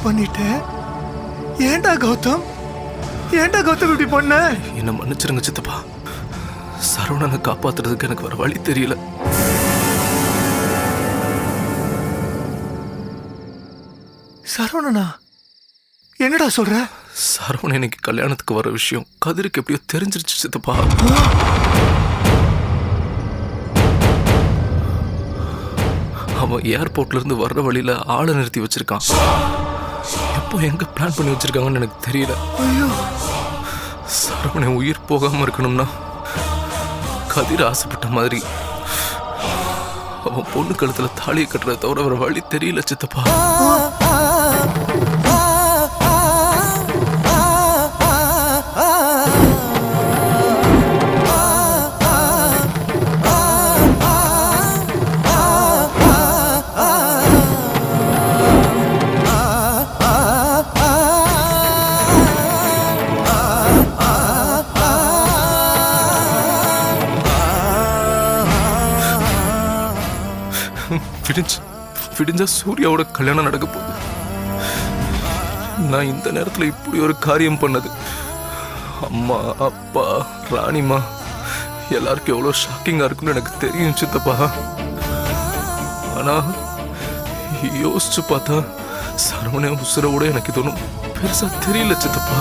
பண்ணிட்ட? ஏன்டா கௌதம் இப்படி பண்ண? என்ன மன்னிச்சிருங்க சித்தப்பா. சரவணனை காப்பாத்துறதுக்கு எனக்கு வர வழி தெரியல. சரவணனா? என்னடா சொல்ற? சரவணன் இன்னைக்கு கல்யாணத்துக்கு வர விஷயம் கதிருக்கு எப்படியோ தெரிஞ்சிருச்சு சித்தப்பா. அவன் ஏர்போர்ட்ல இருந்து வர்ற வழியில ஆளை நிறுத்தி வச்சிருக்கான். எப்போ எங்க பிளான் பண்ணி வச்சிருக்காங்கன்னு எனக்கு தெரியல. ஐயோ, சரவணன் உயிர் போகாம இருக்கணும்னா கதிர ஆசைப்பட்ட மாதிரி அவன் பொண்ணு கழுத்துல தாலியை கட்டுறத தவிர வர வழி தெரியல சித்தப்பா. விடிஞ்சா சூர்யாவோட கல்யாணம் நடக்க போகுது. நான் இந்த நேரத்துல இப்படி ஒரு காரியம் பண்ணது அம்மா, அப்பா, ராணிமா எல்லாருக்கும் எவ்வளவு ஷாக்கிங்கா இருக்குன்னு எனக்கு தெரியும் சித்தப்பா. ஆனா யோசிச்சு பார்த்தா சரவணன் உசுரோட எனக்கு இது ஒன்றும் பெருசா தெரியல சித்தப்பா.